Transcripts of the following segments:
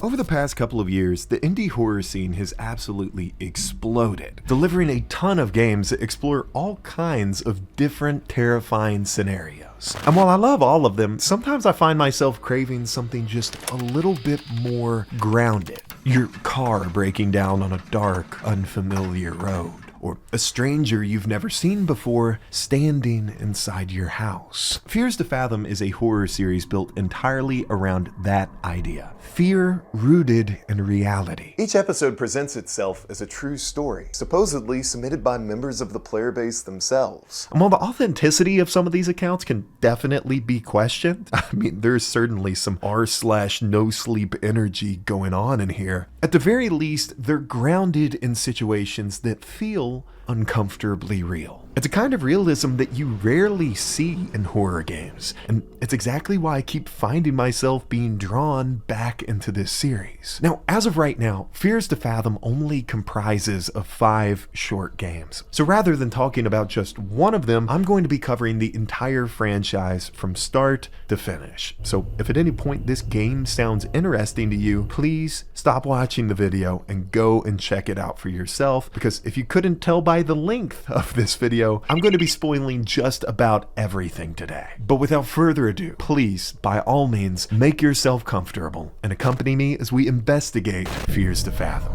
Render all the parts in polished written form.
Over the past couple of years, the indie horror scene has absolutely exploded, delivering a ton of games that explore all kinds of different terrifying scenarios. And while I love all of them, sometimes I find myself craving something just a little bit more grounded. Your car breaking down on a dark, unfamiliar road, or a stranger you've never seen before standing inside your house. Fears to Fathom is a horror series built entirely around that idea. Fear rooted in reality. Each episode presents itself as a true story, supposedly submitted by members of the player base themselves. And while the authenticity of some of these accounts can definitely be questioned, I mean, there's certainly some r/no sleep energy going on in here. At the very least, they're grounded in situations that feel uncomfortably real. It's a kind of realism that you rarely see in horror games, and it's exactly why I keep finding myself being drawn back into this series. Now, as of right now, Fears to Fathom only comprises of 5 short games. So rather than talking about just one of them, I'm going to be covering the entire franchise from start to finish. So if at any point this game sounds interesting to you, please stop watching the video and go and check it out for yourself, because if you couldn't tell by the length of this video, I'm going to be spoiling just about everything today. But without further ado, please, by all means, make yourself comfortable and accompany me as we investigate Fears to Fathom.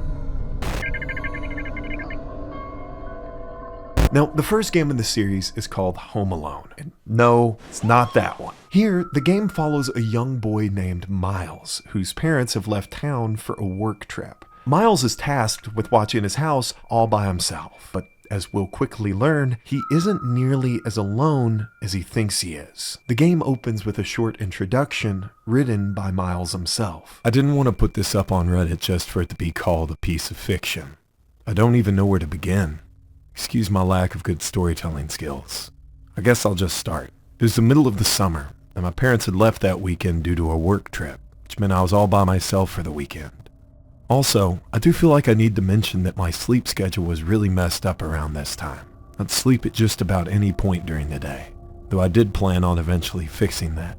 Now, the first game in the series is called Home Alone, and no, it's not that one. Here, the game follows a young boy named Miles, whose parents have left town for a work trip. Miles is tasked with watching his house all by himself, but as we'll quickly learn, he isn't nearly as alone as he thinks he is. The game opens with a short introduction written by Miles himself. I didn't want to put this up on Reddit just for it to be called a piece of fiction. I don't even know where to begin. Excuse my lack of good storytelling skills. I guess I'll just start. It was the middle of the summer, and my parents had left that weekend due to a work trip, which meant I was all by myself for the weekend. Also, I do feel like I need to mention that my sleep schedule was really messed up around this time. I'd sleep at just about any point during the day, though I did plan on eventually fixing that.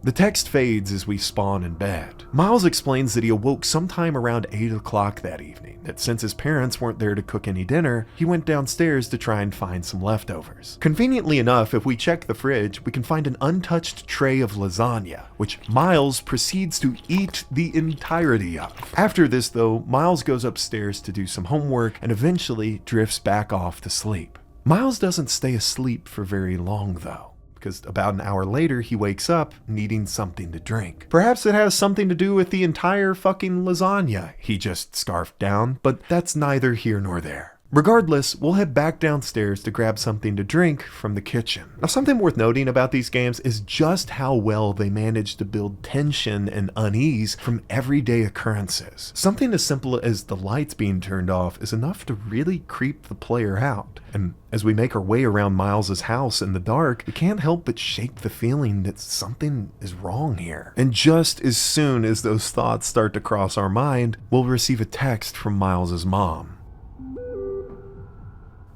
The text fades as we spawn in bed. Miles explains that he awoke sometime around 8 o'clock that evening, that since his parents weren't there to cook any dinner, he went downstairs to try and find some leftovers. Conveniently enough, if we check the fridge, we can find an untouched tray of lasagna, which Miles proceeds to eat the entirety of. After this though, Miles goes upstairs to do some homework and eventually drifts back off to sleep. Miles doesn't stay asleep for very long though, because about an hour later he wakes up needing something to drink. Perhaps it has something to do with the entire fucking lasagna he just scarfed down, but that's neither here nor there. Regardless, we'll head back downstairs to grab something to drink from the kitchen. Now, something worth noting about these games is just how well they manage to build tension and unease from everyday occurrences. Something as simple as the lights being turned off is enough to really creep the player out. And as we make our way around Miles's house in the dark, we can't help but shake the feeling that something is wrong here. And just as soon as those thoughts start to cross our mind, we'll receive a text from Miles's mom.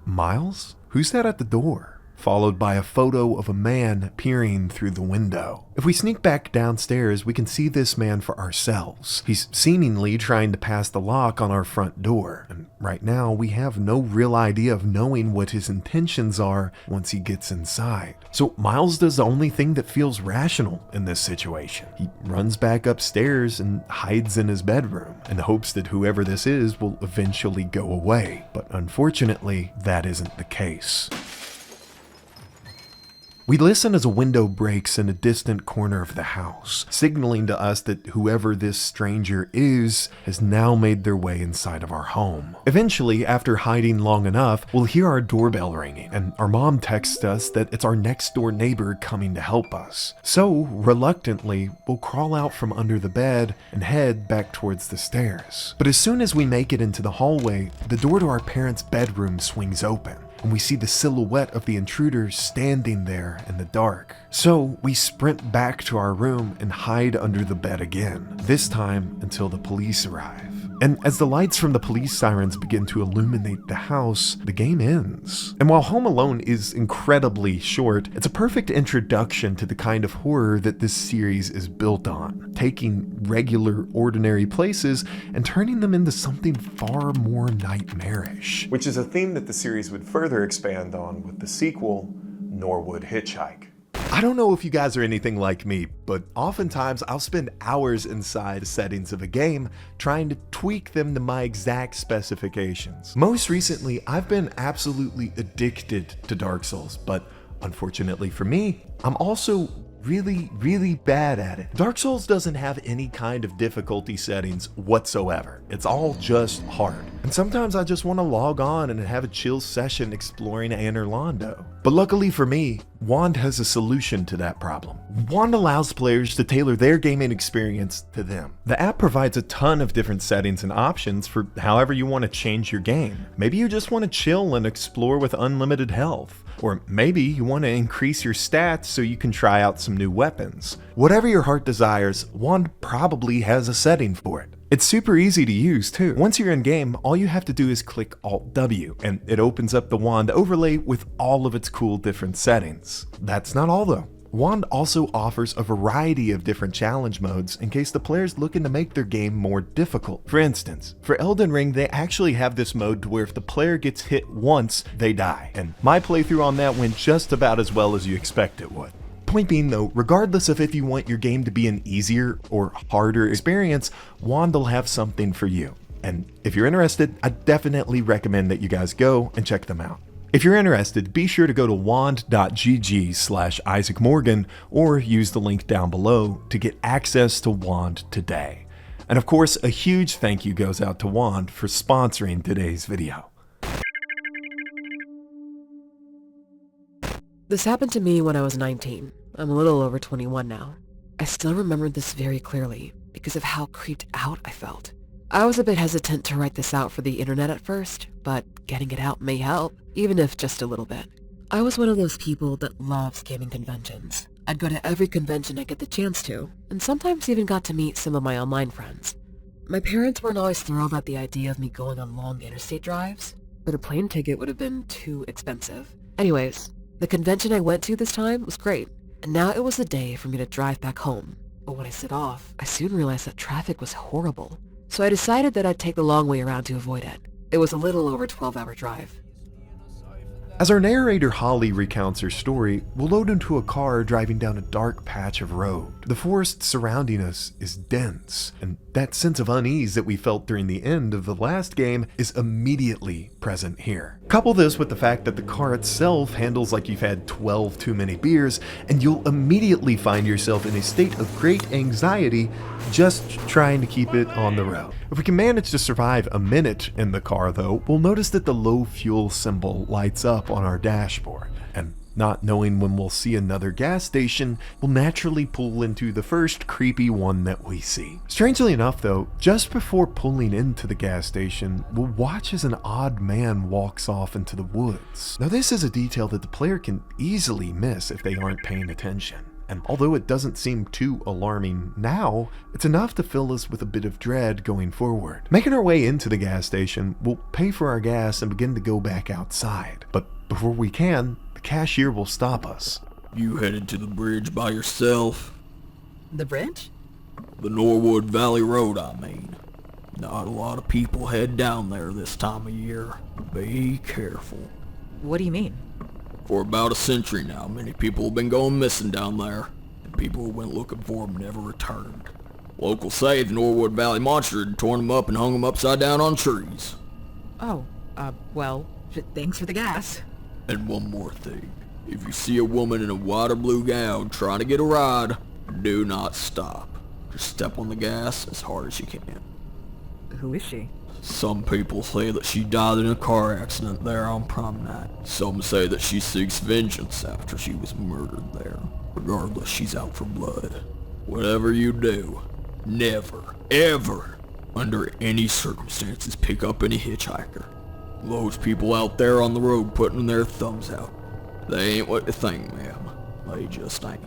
Miles? Who's that at the door? Followed by a photo of a man peering through the window. If we sneak back downstairs, we can see this man for ourselves. He's seemingly trying to pass the lock on our front door, and right now we have no real idea of knowing what his intentions are once he gets inside. So Miles does the only thing that feels rational in this situation. He runs back upstairs and hides in his bedroom in hopes that whoever this is will eventually go away. But unfortunately, that isn't the case. We listen as a window breaks in a distant corner of the house, signaling to us that whoever this stranger is has now made their way inside of our home. Eventually, after hiding long enough, we'll hear our doorbell ringing, and our mom texts us that it's our next door neighbor coming to help us. So, reluctantly, we'll crawl out from under the bed and head back towards the stairs. But as soon as we make it into the hallway, the door to our parents' bedroom swings open, and we see the silhouette of the intruder standing there in the dark. So we sprint back to our room and hide under the bed again, this time until the police arrive. And as the lights from the police sirens begin to illuminate the house, the game ends. And while Home Alone is incredibly short, it's a perfect introduction to the kind of horror that this series is built on, taking regular, ordinary places and turning them into something far more nightmarish. Which is a theme that the series would further expand on with the sequel, Norwood Hitchhike. I don't know if you guys are anything like me, but oftentimes I'll spend hours inside settings of a game trying to tweak them to my exact specifications. Most recently, I've been absolutely addicted to Dark Souls, but unfortunately for me, I'm also really bad at it. Dark Souls doesn't have any kind of difficulty settings whatsoever. It's all just hard. And sometimes I just want to log on and have a chill session exploring Anor Londo. But luckily for me, Wand has a solution to that problem. Wand allows players to tailor their gaming experience to them. The app provides a ton of different settings and options for however you want to change your game. Maybe you just want to chill and explore with unlimited health. Or maybe you want to increase your stats so you can try out some new weapons. Whatever your heart desires, Wand probably has a setting for it. It's super easy to use too. Once you're in game, all you have to do is click Alt-W and it opens up the Wand overlay with all of its cool different settings. That's not all though. Wand also offers a variety of different challenge modes in case the player's looking to make their game more difficult. For instance, for Elden Ring, they actually have this mode to where if the player gets hit once, they die. And my playthrough on that went just about as well as you expect it would. Point being though, regardless of if you want your game to be an easier or harder experience, Wand will have something for you. And if you're interested, I definitely recommend that you guys go and check them out. If you're interested, be sure to go to wand.gg/Isaac Morgan or use the link down below to get access to Wand today. And of course, a huge thank you goes out to Wand for sponsoring today's video. This happened to me when I was 19. I'm a little over 21 now. I still remember this very clearly because of how creeped out I felt. I was a bit hesitant to write this out for the internet at first, but getting it out may help, even if just a little bit. I was one of those people that loves gaming conventions. I'd go to every convention I get the chance to, and sometimes even got to meet some of my online friends. My parents weren't always thrilled at the idea of me going on long interstate drives, but a plane ticket would have been too expensive. Anyways, the convention I went to this time was great, and now it was the day for me to drive back home. But when I set off, I soon realized that traffic was horrible. So I decided that I'd take the long way around to avoid it. It was a little over a 12-hour drive. As our narrator Holly recounts her story, we'll load into a car driving down a dark patch of road. The forest surrounding us is dense, and that sense of unease that we felt during the end of the last game is immediately present here. Couple this with the fact that the car itself handles like you've had 12 too many beers, and you'll immediately find yourself in a state of great anxiety just trying to keep it on the road. If we can manage to survive a minute in the car though, we'll notice that the low fuel symbol lights up on our dashboard, and not knowing when we'll see another gas station, we'll naturally pull into the first creepy one that we see. Strangely enough though, just before pulling into the gas station, we'll watch as an odd man walks off into the woods. Now this is a detail that the player can easily miss if they aren't paying attention. And although it doesn't seem too alarming now, it's enough to fill us with a bit of dread going forward. Making our way into the gas station, we'll pay for our gas and begin to go back outside. But before we can, the cashier will stop us. You headed to the bridge by yourself? The bridge? The Norwood Valley Road, I mean. Not a lot of people head down there this time of year. Be careful. What do you mean? For about a century now, many people have been going missing down there, and people who went looking for them never returned. Locals say the Norwood Valley Monster had torn them up and hung them upside down on trees. Oh, well, thanks for the gas. And one more thing. If you see a woman in a white or blue gown trying to get a ride, do not stop. Just step on the gas as hard as you can. Who is she? Some people say that she died in a car accident there on prom night. Some say that she seeks vengeance after she was murdered there. Regardless, she's out for blood. Whatever you do, never, ever, under any circumstances, pick up any hitchhiker. Those people out there on the road putting their thumbs out. They ain't what you think, ma'am. They just ain't.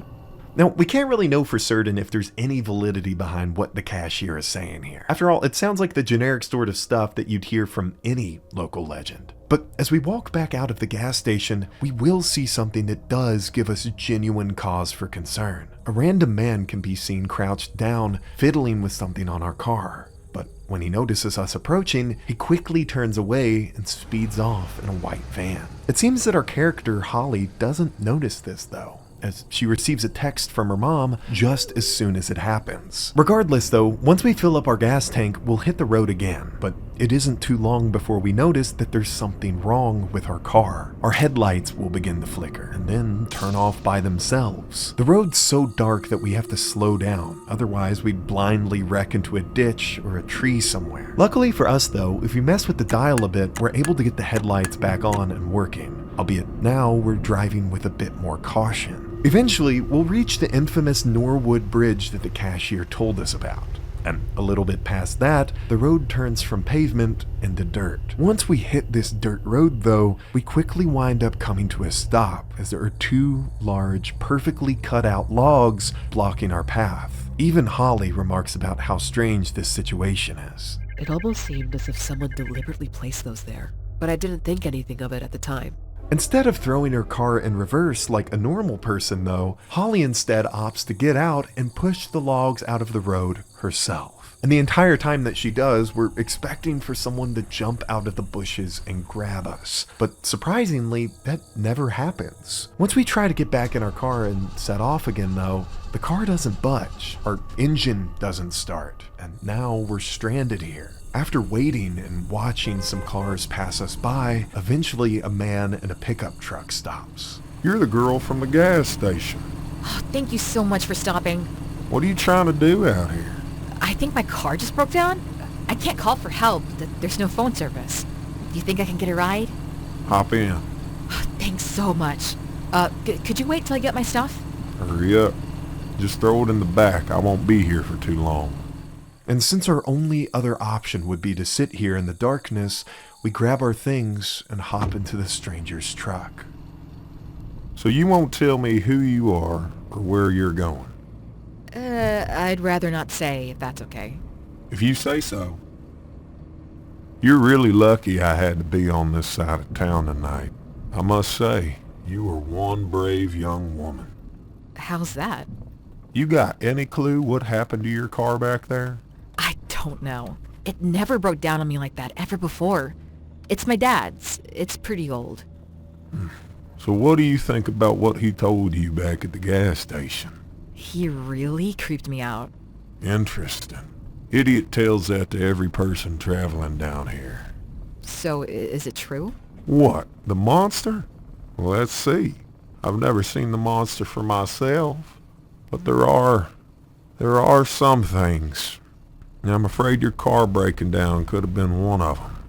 Now, we can't really know for certain if there's any validity behind what the cashier is saying here. After all, it sounds like the generic sort of stuff that you'd hear from any local legend. But as we walk back out of the gas station, we will see something that does give us genuine cause for concern. A random man can be seen crouched down, fiddling with something on our car. But when he notices us approaching, he quickly turns away and speeds off in a white van. It seems that our character, Holly, doesn't notice this though, as she receives a text from her mom just as soon as it happens. Regardless though, once we fill up our gas tank, we'll hit the road again, but it isn't too long before we notice that there's something wrong with our car. Our headlights will begin to flicker and then turn off by themselves. The road's so dark that we have to slow down, otherwise we'd blindly wreck into a ditch or a tree somewhere. Luckily for us though, if we mess with the dial a bit, we're able to get the headlights back on and working, albeit now we're driving with a bit more caution. Eventually, we'll reach the infamous Norwood Bridge that the cashier told us about. And a little bit past that, the road turns from pavement into dirt. Once we hit this dirt road though, we quickly wind up coming to a stop as there are two large, perfectly cut out logs blocking our path. Even Holly remarks about how strange this situation is. It almost seemed as if someone deliberately placed those there, but I didn't think anything of it at the time. Instead of throwing her car in reverse like a normal person though, Holly instead opts to get out and push the logs out of the road herself. And the entire time that she does, we're expecting for someone to jump out of the bushes and grab us. But surprisingly, that never happens. Once we try to get back in our car and set off again though, the car doesn't budge, our engine doesn't start, and now we're stranded here. After waiting and watching some cars pass us by, eventually a man in a pickup truck stops. You're the girl from the gas station. Oh, thank you so much for stopping. What are you trying to do out here? I think my car just broke down. I can't call for help. There's no phone service. Do you think I can get a ride? Hop in. Oh, thanks so much. Could you wait till I get my stuff? Hurry up. Just throw it in the back. I won't be here for too long. And since our only other option would be to sit here in the darkness, we grab our things and hop into the stranger's truck. So you won't tell me who you are or where you're going? I'd rather not say, if that's okay. If you say so. You're really lucky I had to be on this side of town tonight. I must say, you are one brave young woman. How's that? You got any clue what happened to your car back there? I don't know. It never broke down on me like that ever before. It's my dad's. It's pretty old. So what do you think about what he told you back at the gas station? He really creeped me out. Interesting. Idiot tells that to every person traveling down here. So, is it true? What? The monster? Well, let's see. I've never seen the monster for myself, but there are some things. And I'm afraid your car breaking down could have been one of them.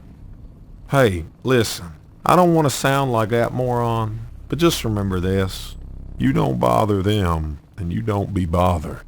Hey, listen, I don't want to sound like that moron, but just remember this. You don't bother them, and you don't be bothered.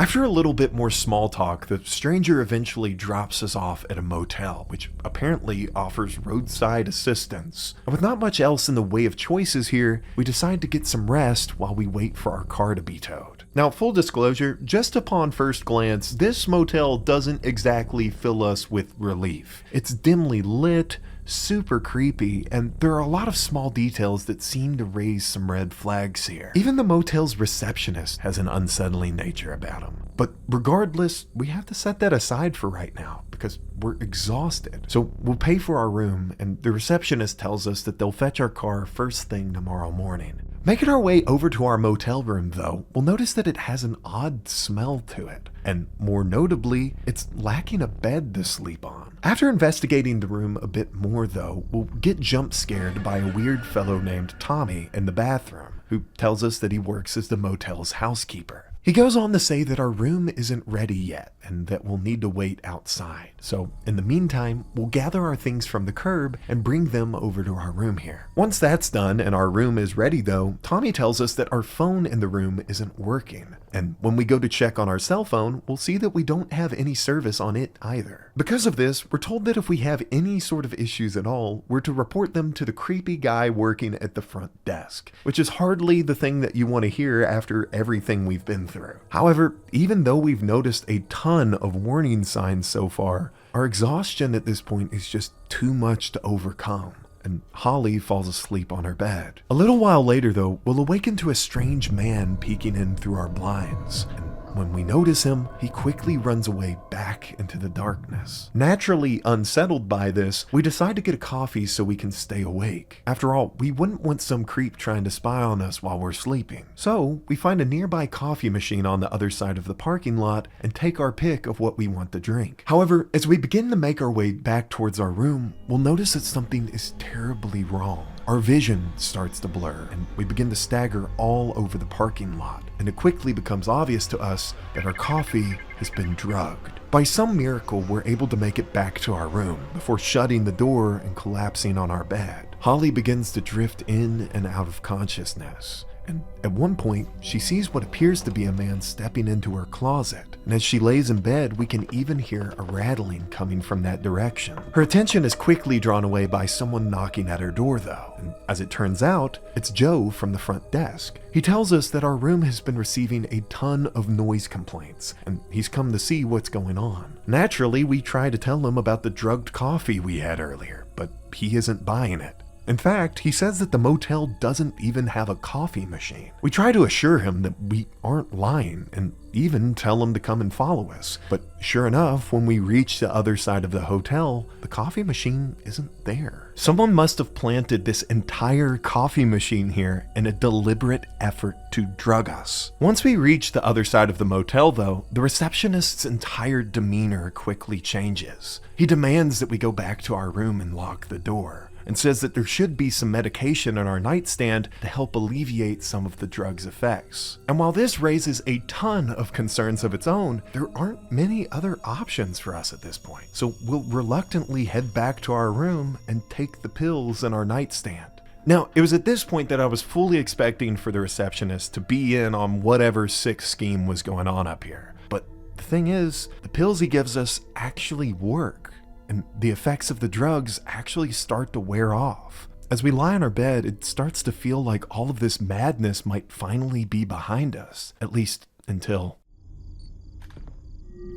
After a little bit more small talk, the stranger eventually drops us off at a motel, which apparently offers roadside assistance. And with not much else in the way of choices here, we decide to get some rest while we wait for our car to be towed. Now, full disclosure, just upon first glance, this motel doesn't exactly fill us with relief. It's dimly lit, super creepy, and there are a lot of small details that seem to raise some red flags here. Even the motel's receptionist has an unsettling nature about him. But regardless, we have to set that aside for right now because we're exhausted. So we'll pay for our room, and the receptionist tells us that they'll fetch our car first thing tomorrow morning. Making our way over to our motel room though, we'll notice that it has an odd smell to it. And more notably, it's lacking a bed to sleep on. After investigating the room a bit more though, we'll get jump scared by a weird fellow named Tommy in the bathroom, who tells us that he works as the motel's housekeeper. He goes on to say that our room isn't ready yet and that we'll need to wait outside. So in the meantime, we'll gather our things from the curb and bring them over to our room here. Once that's done and our room is ready though, Tommy tells us that our phone in the room isn't working. And when we go to check on our cell phone, we'll see that we don't have any service on it either. Because of this, we're told that if we have any sort of issues at all, we're to report them to the creepy guy working at the front desk, which is hardly the thing that you want to hear after everything we've been through. However, even though we've noticed a ton of warning signs so far, our exhaustion at this point is just too much to overcome, and Holly falls asleep on her bed. A little while later though, we'll awaken to a strange man peeking in through our blinds, and when we notice him, he quickly runs away back into the darkness. Naturally unsettled by this, we decide to get a coffee so we can stay awake. After all, we wouldn't want some creep trying to spy on us while we're sleeping. So we find a nearby coffee machine on the other side of the parking lot and take our pick of what we want to drink. However, as we begin to make our way back towards our room, we'll notice that something is terribly wrong. Our vision starts to blur, and we begin to stagger all over the parking lot, and it quickly becomes obvious to us that our coffee has been drugged. By some miracle, we're able to make it back to our room before shutting the door and collapsing on our bed. Holly begins to drift in and out of consciousness, and at one point, she sees what appears to be a man stepping into her closet. And as she lays in bed, we can even hear a rattling coming from that direction. Her attention is quickly drawn away by someone knocking at her door though. And as it turns out, it's Joe from the front desk. He tells us that our room has been receiving a ton of noise complaints, and he's come to see what's going on. Naturally, we try to tell him about the drugged coffee we had earlier, but he isn't buying it. In fact, he says that the motel doesn't even have a coffee machine. We try to assure him that we aren't lying and even tell him to come and follow us. But sure enough, when we reach the other side of the hotel, the coffee machine isn't there. Someone must have planted this entire coffee machine here in a deliberate effort to drug us. Once we reach the other side of the motel though, the receptionist's entire demeanor quickly changes. He demands that we go back to our room and lock the door, and says that there should be some medication on our nightstand to help alleviate some of the drug's effects. And while this raises a ton of concerns of its own, there aren't many other options for us at this point. So we'll reluctantly head back to our room and take the pills in our nightstand. Now, it was at this point that I was fully expecting for the receptionist to be in on whatever sick scheme was going on up here. But the thing is, the pills he gives us actually work, and the effects of the drugs actually start to wear off. As we lie on our bed, it starts to feel like all of this madness might finally be behind us, at least until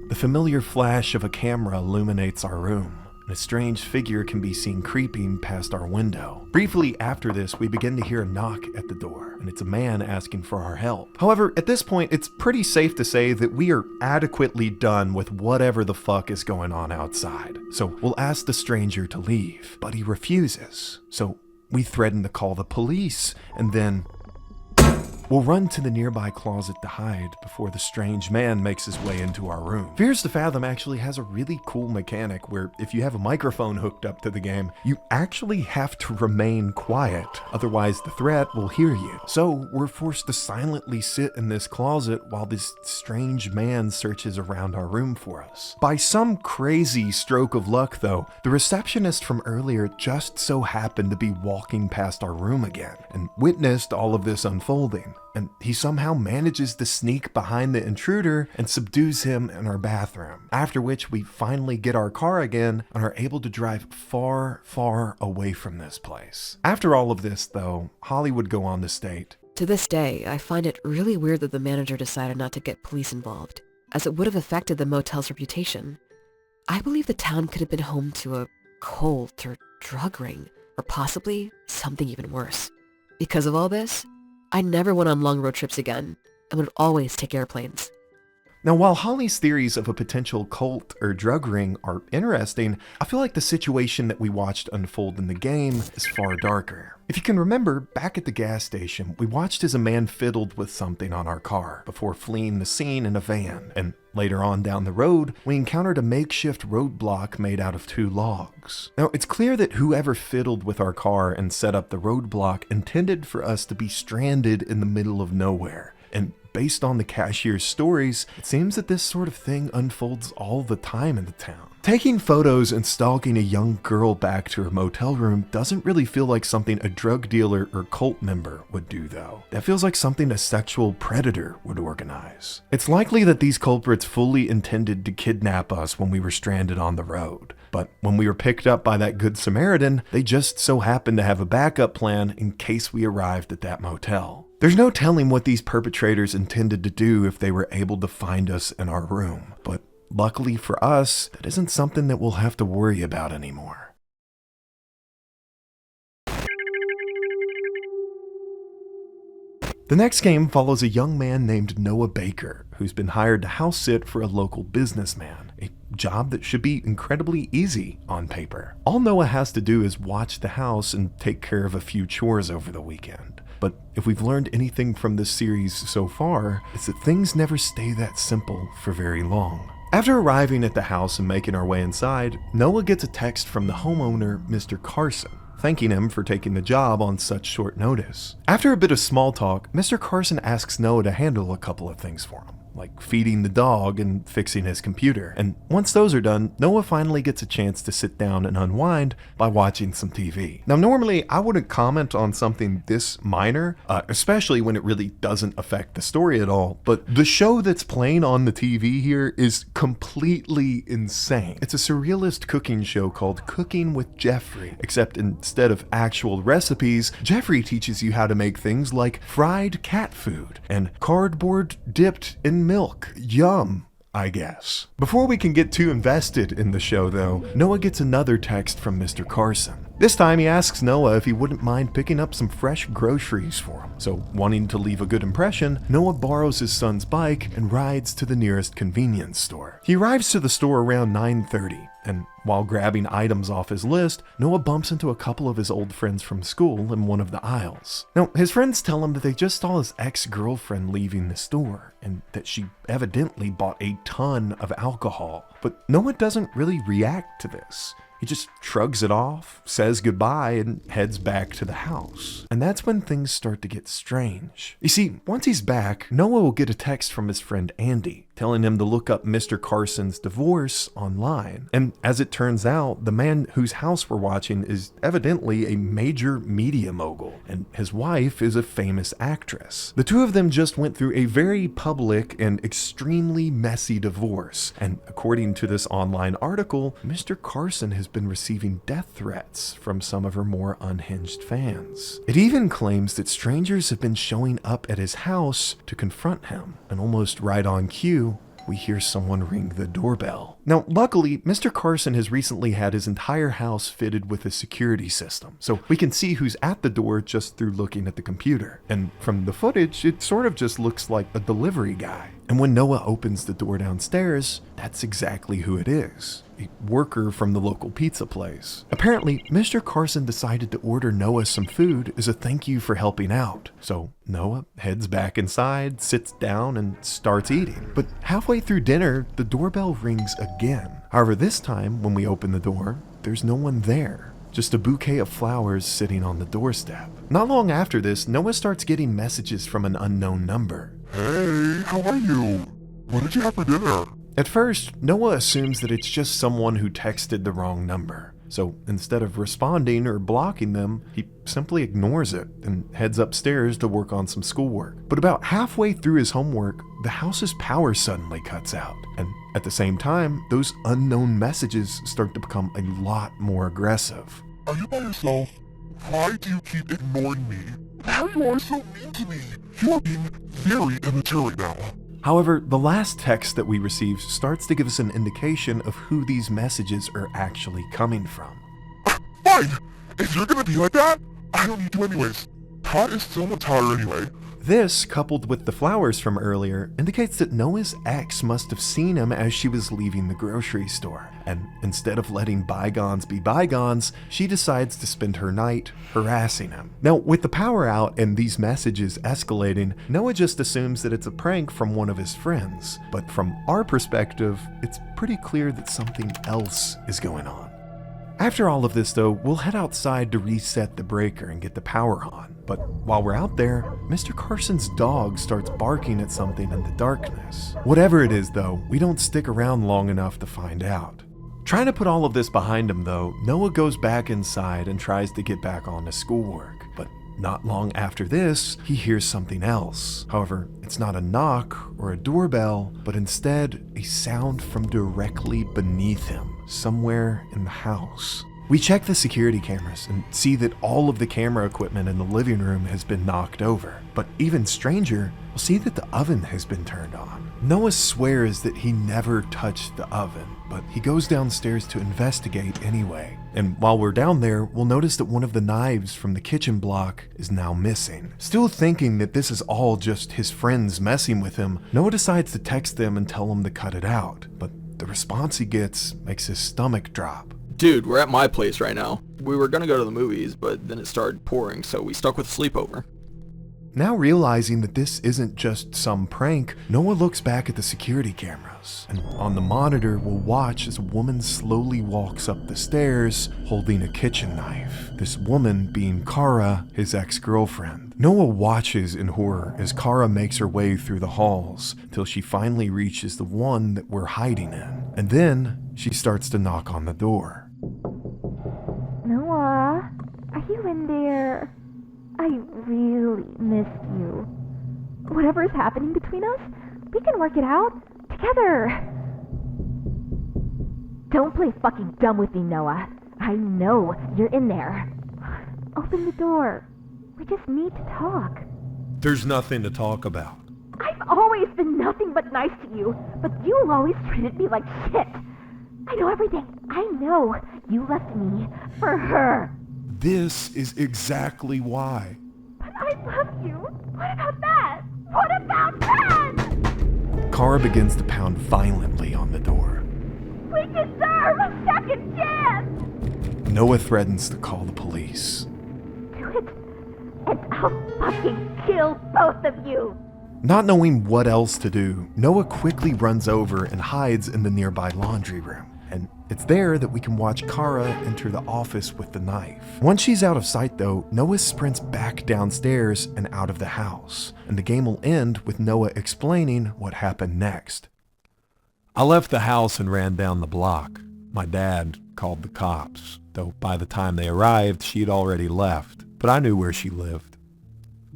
the familiar flash of a camera illuminates our room, and a strange figure can be seen creeping past our window. Briefly after this, we begin to hear a knock at the door, and it's a man asking for our help. However, at this point, it's pretty safe to say that we are adequately done with whatever the fuck is going on outside. So we'll ask the stranger to leave, but he refuses. So we threaten to call the police, and then we'll run to the nearby closet to hide before the strange man makes his way into our room. Fears to Fathom actually has a really cool mechanic where if you have a microphone hooked up to the game, you actually have to remain quiet, otherwise the threat will hear you. So we're forced to silently sit in this closet while this strange man searches around our room for us. By some crazy stroke of luck though, the receptionist from earlier just so happened to be walking past our room again and witnessed all of this unfolding. And he somehow manages to sneak behind the intruder and subdues him in our bathroom. After which we finally get our car again and are able to drive far, far away from this place. After all of this though, Holly would go on to state, To this day, I find it really weird that the manager decided not to get police involved, as it would have affected the motel's reputation. I believe the town could have been home to a cult or drug ring, or possibly something even worse. Because of all this, I never went on long road trips again and would always take airplanes. Now, while Holly's theories of a potential cult or drug ring are interesting, I feel like the situation that we watched unfold in the game is far darker. If you can remember, back at the gas station, we watched as a man fiddled with something on our car before fleeing the scene in a van, and later on down the road, we encountered a makeshift roadblock made out of 2 logs. Now, it's clear that whoever fiddled with our car and set up the roadblock intended for us to be stranded in the middle of nowhere, and based on the cashier's stories, it seems that this sort of thing unfolds all the time in the town. Taking photos and stalking a young girl back to her motel room doesn't really feel like something a drug dealer or cult member would do, though. That feels like something a sexual predator would organize. It's likely that these culprits fully intended to kidnap us when we were stranded on the road. But when we were picked up by that Good Samaritan, they just so happened to have a backup plan in case we arrived at that motel. There's no telling what these perpetrators intended to do if they were able to find us in our room. But luckily for us, that isn't something that we'll have to worry about anymore. The next game follows a young man named Noah Baker, who's been hired to house sit for a local businessman, a job that should be incredibly easy on paper. All Noah has to do is watch the house and take care of a few chores over the weekend. But if we've learned anything from this series so far, it's that things never stay that simple for very long. After arriving at the house and making our way inside, Noah gets a text from the homeowner, Mr. Carson, thanking him for taking the job on such short notice. After a bit of small talk, Mr. Carson asks Noah to handle a couple of things for him, like feeding the dog and fixing his computer. And once those are done, Noah finally gets a chance to sit down and unwind by watching some TV. Now, normally I wouldn't comment on something this minor, especially when it really doesn't affect the story at all, but the show that's playing on the TV here is completely insane. It's a surrealist cooking show called Cooking with Jeffrey, except instead of actual recipes, Jeffrey teaches you how to make things like fried cat food and cardboard dipped in milk. Yum, I guess. Before we can get too invested in the show, though, Noah gets another text from Mr. Carson. This time he asks Noah if he wouldn't mind picking up some fresh groceries for him. So, wanting to leave a good impression, Noah borrows his son's bike and rides to the nearest convenience store. He arrives to the store around 9:30, and while grabbing items off his list, Noah bumps into a couple of his old friends from school in one of the aisles. Now, his friends tell him that they just saw his ex-girlfriend leaving the store, and that she evidently bought a ton of alcohol. But Noah doesn't really react to this. He just shrugs it off, says goodbye, and heads back to the house. And that's when things start to get strange. You see, once he's back, Noah will get a text from his friend Andy, telling him to look up Mr. Carson's divorce online. And as it turns out, the man whose house we're watching is evidently a major media mogul, and his wife is a famous actress. The two of them just went through a very public and extremely messy divorce, and according to this online article, Mr. Carson has been receiving death threats from some of her more unhinged fans. It even claims that strangers have been showing up at his house to confront him, and almost right on cue, we hear someone ring the doorbell. Now, luckily, Mr. Carson has recently had his entire house fitted with a security system, so we can see who's at the door just through looking at the computer. And from the footage, it sort of just looks like a delivery guy. And when Noah opens the door downstairs, that's exactly who it is. A worker from the local pizza place. Apparently, Mr. Carson decided to order Noah some food as a thank you for helping out. So Noah heads back inside, sits down, and starts eating. But halfway through dinner, the doorbell rings again. However, this time, when we open the door, there's no one there. Just a bouquet of flowers sitting on the doorstep. Not long after this, Noah starts getting messages from an unknown number. Hey, how are you? What did you have for dinner? At first, Noah assumes that it's just someone who texted the wrong number. So instead of responding or blocking them, he simply ignores it and heads upstairs to work on some schoolwork. But about halfway through his homework, the house's power suddenly cuts out. And at the same time, those unknown messages start to become a lot more aggressive. Are you by yourself? Why do you keep ignoring me? Why are you always so mean to me? You are being very immature right now. However, the last text that we received starts to give us an indication of who these messages are actually coming from. Fine! If you're gonna be like that, I don't need you anyways. Todd is so much hotter anyway. This, coupled with the flowers from earlier, indicates that Noah's ex must have seen him as she was leaving the grocery store. And instead of letting bygones be bygones, she decides to spend her night harassing him. Now, with the power out and these messages escalating, Noah just assumes that it's a prank from one of his friends. But from our perspective, it's pretty clear that something else is going on. After all of this though, we'll head outside to reset the breaker and get the power on. But while we're out there, Mr. Carson's dog starts barking at something in the darkness. Whatever it is though, we don't stick around long enough to find out. Trying to put all of this behind him though, Noah goes back inside and tries to get back on to schoolwork. But not long after this, he hears something else. However, it's not a knock or a doorbell, but instead a sound from directly beneath him, somewhere in the house. We check the security cameras and see that all of the camera equipment in the living room has been knocked over. But even stranger, we'll see that the oven has been turned on. Noah swears that he never touched the oven, but he goes downstairs to investigate anyway. And while we're down there, we'll notice that one of the knives from the kitchen block is now missing. Still thinking that this is all just his friends messing with him, Noah decides to text them and tell them to cut it out. But the response he gets makes his stomach drop. Dude, we're at my place right now. We were gonna go to the movies, but then it started pouring, so we stuck with a sleepover. Now realizing that this isn't just some prank, Noah looks back at the security cameras, and on the monitor we'll watch as a woman slowly walks up the stairs holding a kitchen knife. This woman being Kara, his ex-girlfriend. Noah watches in horror as Kara makes her way through the halls till she finally reaches the one that we're hiding in. And then she starts to knock on the door. Noah, are you in there? I really missed you. Whatever is happening between us, we can work it out together. Don't play fucking dumb with me, Noah. I know you're in there. Open the door. We just need to talk. There's nothing to talk about. I've always been nothing but nice to you, but you always treated me like shit. I know everything. I know you left me for her. This is exactly why. But I love you. What about that? What about that? Kara begins to pound violently on the door. We deserve a second chance. Noah threatens to call the police. Do it, and I'll fucking kill both of you. Not knowing what else to do, Noah quickly runs over and hides in the nearby laundry room. And it's there that we can watch Kara enter the office with the knife. Once she's out of sight though, Noah sprints back downstairs and out of the house. And the game will end with Noah explaining what happened next. I left the house and ran down the block. My dad called the cops, though by the time they arrived, she had already left. But I knew where she lived.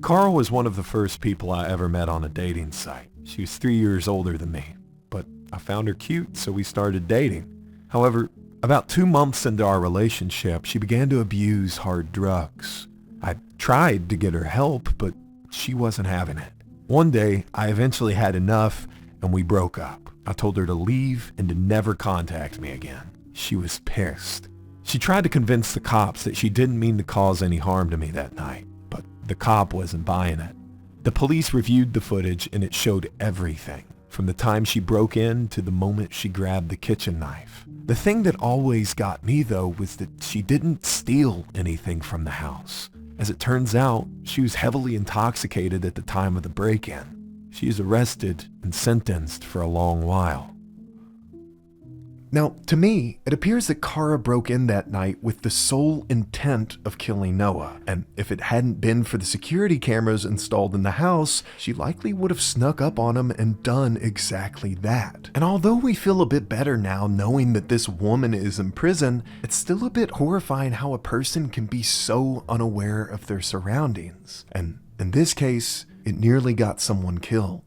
Kara was one of the first people I ever met on a dating site. She was 3 years older than me, but I found her cute, so we started dating. However, about 2 months into our relationship, she began to abuse hard drugs. I tried to get her help, but she wasn't having it. One day, I eventually had enough, and we broke up. I told her to leave and to never contact me again. She was pissed. She tried to convince the cops that she didn't mean to cause any harm to me that night, but the cop wasn't buying it. The police reviewed the footage, and it showed everything, from the time she broke in to the moment she grabbed the kitchen knife. The thing that always got me though was that she didn't steal anything from the house. As it turns out, she was heavily intoxicated at the time of the break-in. She is arrested and sentenced for a long while. Now, to me, it appears that Kara broke in that night with the sole intent of killing Noah, and if it hadn't been for the security cameras installed in the house, she likely would have snuck up on him and done exactly that. And although we feel a bit better now knowing that this woman is in prison, it's still a bit horrifying how a person can be so unaware of their surroundings. And in this case, it nearly got someone killed.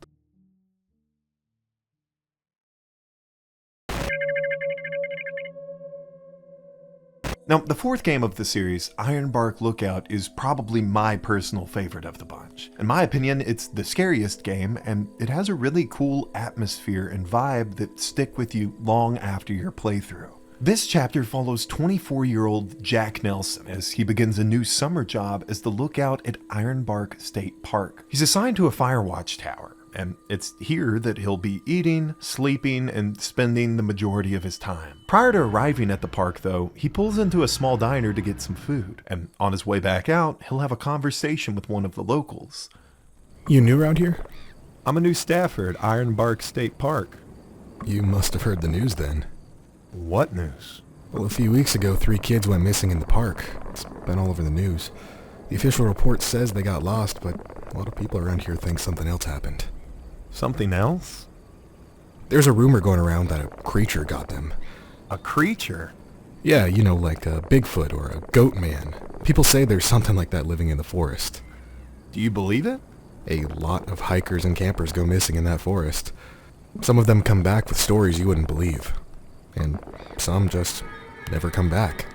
Now, the fourth game of the series, Ironbark Lookout, is probably my personal favorite of the bunch. In my opinion, it's the scariest game, and it has a really cool atmosphere and vibe that stick with you long after your playthrough. This chapter follows 24-year-old Jack Nelson as he begins a new summer job as the lookout at Ironbark State Park. He's assigned to a fire watch tower, and it's here that he'll be eating, sleeping, and spending the majority of his time. Prior to arriving at the park though, he pulls into a small diner to get some food, and on his way back out, he'll have a conversation with one of the locals. You new around here? I'm a new staffer at Ironbark State Park. You must have heard the news then. What news? Well, a few weeks ago, 3 kids went missing in the park. It's been all over the news. The official report says they got lost, but a lot of people around here think something else happened. Something else? There's a rumor going around that a creature got them. A creature? Yeah, you know, like a Bigfoot or a goat man. People say there's something like that living in the forest. Do you believe it? A lot of hikers and campers go missing in that forest. Some of them come back with stories you wouldn't believe. And some just never come back.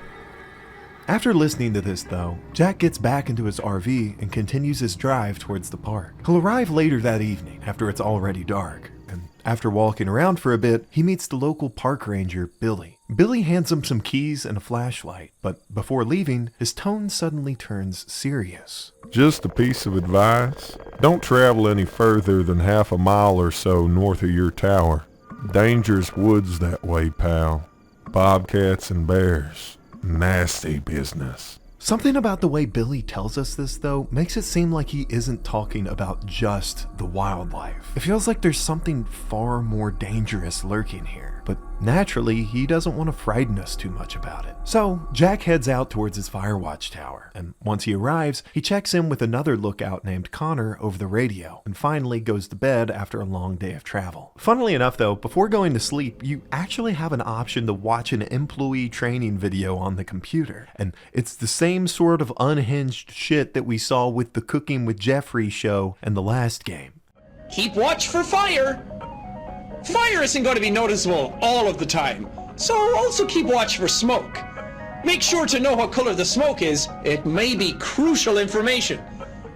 After listening to this, though, Jack gets back into his RV and continues his drive towards the park. He'll arrive later that evening, after it's already dark, and after walking around for a bit, he meets the local park ranger, Billy. Billy hands him some keys and a flashlight, but before leaving, his tone suddenly turns serious. Just a piece of advice. Don't travel any further than half a mile or so north of your tower. Dangerous woods that way, pal. Bobcats and bears. Nasty business. Something about the way Billy tells us this, though, makes it seem like he isn't talking about just the wildlife. It feels like there's something far more dangerous lurking here, but naturally, he doesn't want to frighten us too much about it. So, Jack heads out towards his fire watch tower, and once he arrives, he checks in with another lookout named Connor over the radio, and finally goes to bed after a long day of travel. Funnily enough, though, before going to sleep, you actually have an option to watch an employee training video on the computer, and it's the same sort of unhinged shit that we saw with the Cooking with Jeffrey show and the last game. Keep watch for fire. Fire isn't going to be noticeable all of the time, so also keep watch for smoke. Make sure to know what color the smoke is. It may be crucial information.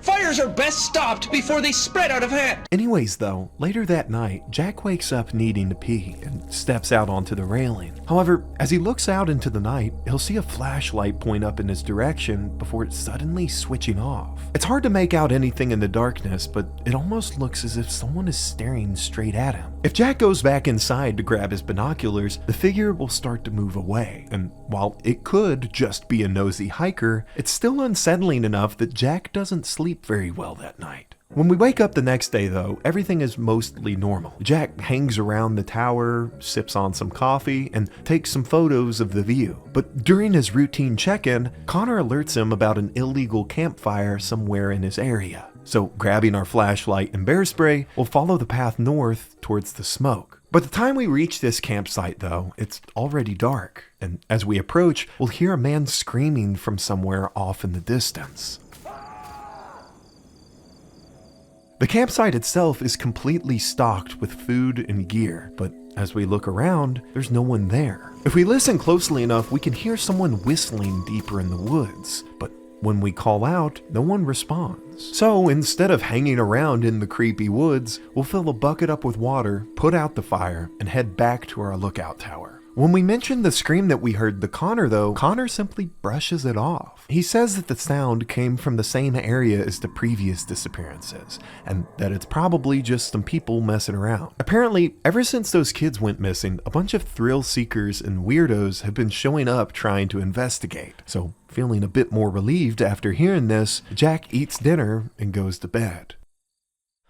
Fires are best stopped before they spread out of hand. Anyways, though, later that night, Jack wakes up needing to pee and steps out onto the railing. However, as he looks out into the night, he'll see a flashlight point up in his direction before it's suddenly switching off. It's hard to make out anything in the darkness, but it almost looks as if someone is staring straight at him. If Jack goes back inside to grab his binoculars, the figure will start to move away, and while it could just be a nosy hiker, it's still unsettling enough that Jack doesn't sleep very well that night. When we wake up the next day, though, everything is mostly normal. Jack hangs around the tower, sips on some coffee, and takes some photos of the view. But during his routine check-in, Connor alerts him about an illegal campfire somewhere in his area. So, grabbing our flashlight and bear spray, we'll follow the path north towards the smoke. By the time we reach this campsite, though, it's already dark, and as we approach, we'll hear a man screaming from somewhere off in the distance. The campsite itself is completely stocked with food and gear, but as we look around, there's no one there. If we listen closely enough, we can hear someone whistling deeper in the woods, but when we call out, no one responds. So instead of hanging around in the creepy woods, we'll fill a bucket up with water, put out the fire, and head back to our lookout tower. When we mention the scream that we heard to Connor, though, Connor simply brushes it off. He says that the sound came from the same area as the previous disappearances, and that it's probably just some people messing around. Apparently, ever since those kids went missing, a bunch of thrill seekers and weirdos have been showing up trying to investigate. So, feeling a bit more relieved after hearing this, Jack eats dinner and goes to bed.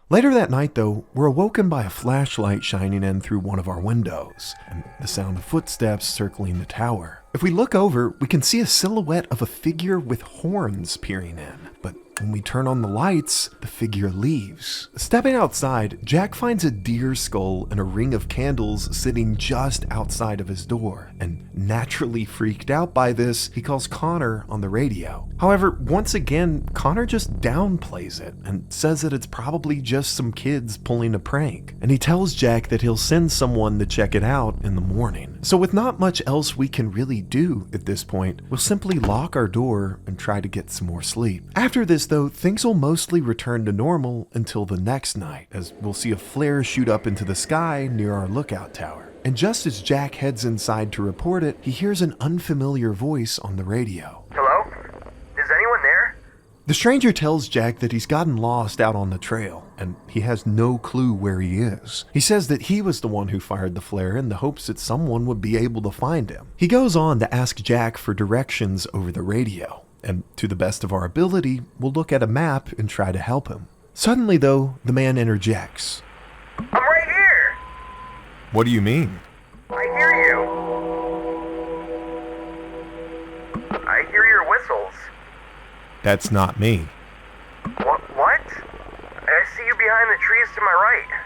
Later that night, though, we're awoken by a flashlight shining in through one of our windows, and the sound of footsteps circling the tower. If we look over, we can see a silhouette of a figure with horns peering in, but when we turn on the lights, the figure leaves. Stepping outside, Jack finds a deer skull and a ring of candles sitting just outside of his door, and naturally freaked out by this, he calls Connor on the radio. However, once again, Connor just downplays it and says that it's probably just some kids pulling a prank, and he tells Jack that he'll send someone to check it out in the morning. So with not much else we can really do at this point, we'll simply lock our door and try to get some more sleep. After this, though, things will mostly return to normal until the next night, as we'll see a flare shoot up into the sky near our lookout tower. And just as Jack heads inside to report it, he hears an unfamiliar voice on the radio. Hello? Is anyone there? The stranger tells Jack that he's gotten lost out on the trail, and he has no clue where he is. He says that he was the one who fired the flare in the hopes that someone would be able to find him. He goes on to ask Jack for directions over the radio, and to the best of our ability, we'll look at a map and try to help him. Suddenly, though, the man interjects. I'm right here! What do you mean? I hear you. whistles. That's not me. What? I see you behind the trees to my right.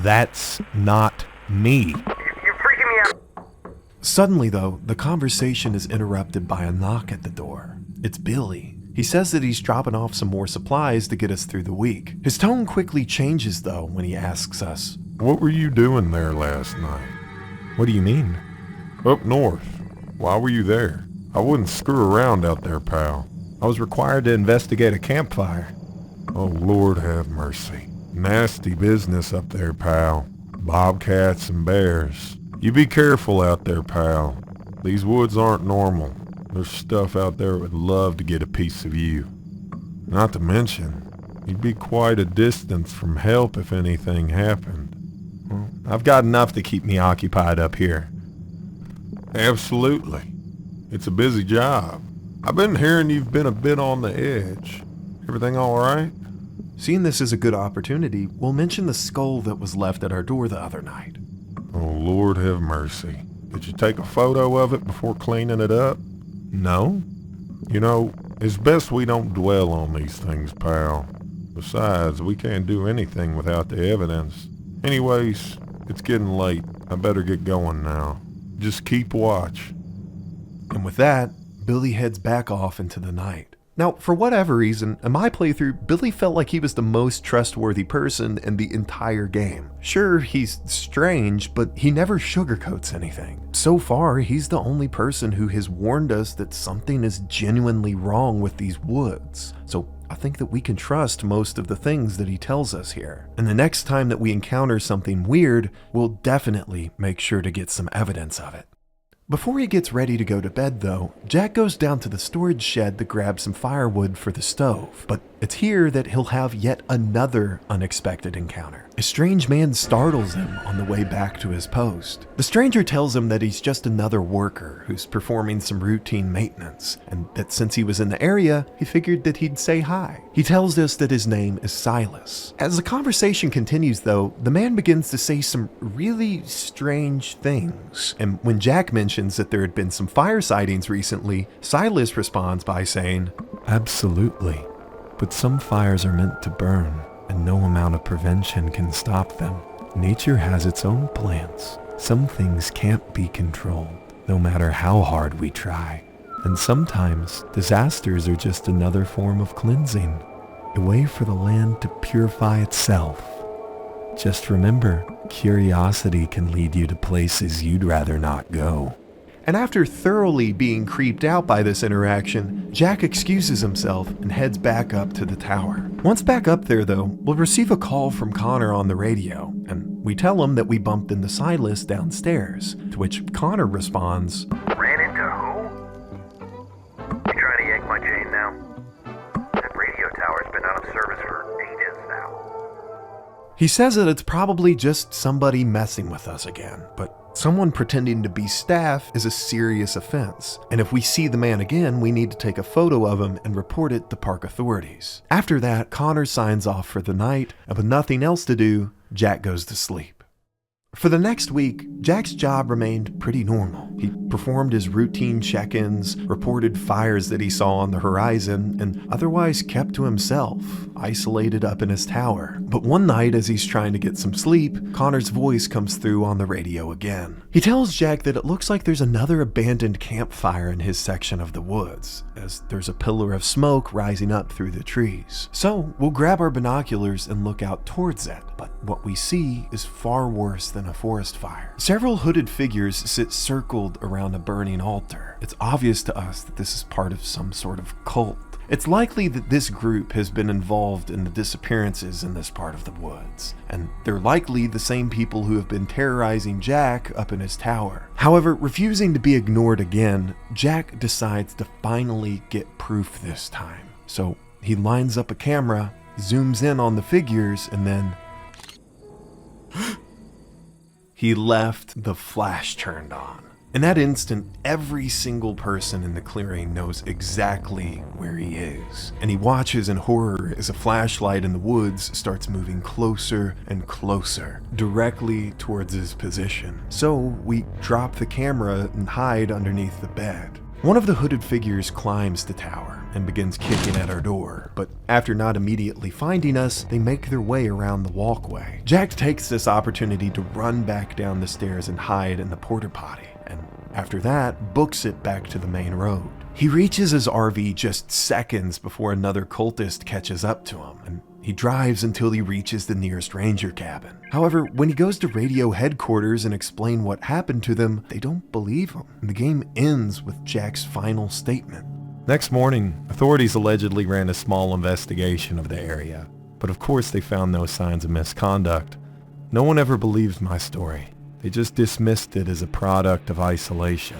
That's not me. You're freaking me out. Suddenly, though, the conversation is interrupted by a knock at the door. It's Billy. He says that he's dropping off some more supplies to get us through the week. His tone quickly changes, though, when he asks us, What were you doing there last night? "What do you mean?" Up north. Why were you there? I wouldn't screw around out there, pal. "I was required to investigate a campfire." Oh, Lord have mercy. Nasty business up there, pal. Bobcats and bears. You be careful out there, pal. These woods aren't normal. There's stuff out there that would love to get a piece of you. Not to mention, you'd be quite a distance from help if anything happened. Well, I've got enough to keep me occupied up here. Absolutely. It's a busy job. I've been hearing you've been a bit on the edge. Everything all right? Seeing this as a good opportunity, we'll mention the skull that was left at our door the other night. Oh, Lord have mercy. Did you take a photo of it before cleaning it up? No? You know, it's best we don't dwell on these things, pal. Besides, we can't do anything without the evidence. Anyways, it's getting late. I better get going now. Just keep watch. And with that, Billy heads back off into the night. Now, for whatever reason, in my playthrough, Billy felt like he was the most trustworthy person in the entire game. Sure, he's strange, but he never sugarcoats anything. So far, he's the only person who has warned us that something is genuinely wrong with these woods. So I think that we can trust most of the things that he tells us here. And the next time that we encounter something weird, we'll definitely make sure to get some evidence of it. Before he gets ready to go to bed, though, Jack goes down to the storage shed to grab some firewood for the stove. But it's here that he'll have yet another unexpected encounter. A strange man startles him on the way back to his post. The stranger tells him that he's just another worker who's performing some routine maintenance, and that since he was in the area, he figured that he'd say hi. He tells us that his name is Silas. As the conversation continues, though, the man begins to say some really strange things. And when Jack mentions that there had been some fire sightings recently, Silas responds by saying, "Absolutely. But some fires are meant to burn, and no amount of prevention can stop them. Nature has its own plans. Some things can't be controlled, no matter how hard we try. And sometimes disasters are just another form of cleansing, a way for the land to purify itself. Just remember, curiosity can lead you to places you'd rather not go." And after thoroughly being creeped out by this interaction, Jack excuses himself and heads back up to the tower. Once back up there, though, we'll receive a call from Connor on the radio, and we tell him that we bumped into Silas downstairs, to which Connor responds, Ran into who? You trying to yank my chain now? That radio tower's been out of service for ages now. He says that it's probably just somebody messing with us again, but someone pretending to be staff is a serious offense, and if we see the man again, we need to take a photo of him and report it to park authorities. After that, Connor signs off for the night, and with nothing else to do, Jack goes to sleep. For the next week, Jack's job remained pretty normal. He performed his routine check-ins, reported fires that he saw on the horizon, and otherwise kept to himself, isolated up in his tower. But one night, as he's trying to get some sleep, Connor's voice comes through on the radio again. He tells Jack that it looks like there's another abandoned campfire in his section of the woods, as there's a pillar of smoke rising up through the trees. So we'll grab our binoculars and look out towards it, but what we see is far worse than a forest fire. Several hooded figures sit circled around a burning altar. It's obvious to us that this is part of some sort of cult. It's likely that this group has been involved in the disappearances in this part of the woods, and they're likely the same people who have been terrorizing Jack up in his tower. However, refusing to be ignored again, Jack decides to finally get proof this time. So he lines up a camera, zooms in on the figures, and then he left the flash turned on. In that instant, every single person in the clearing knows exactly where he is, and he watches in horror as a flashlight in the woods starts moving closer and closer, directly towards his position. So we drop the camera and hide underneath the bed. One of the hooded figures climbs the tower and begins kicking at our door, but after not immediately finding us, they make their way around the walkway. Jack takes this opportunity to run back down the stairs and hide in the porta potty, and after that, books it back to the main road. He reaches his RV just seconds before another cultist catches up to him, and he drives until he reaches the nearest ranger cabin. However, when he goes to radio headquarters and explain what happened to them, they don't believe him, and the game ends with Jack's final statement. Next morning, authorities allegedly ran a small investigation of the area, but of course they found no signs of misconduct. No one ever believed my story. They just dismissed it as a product of isolation.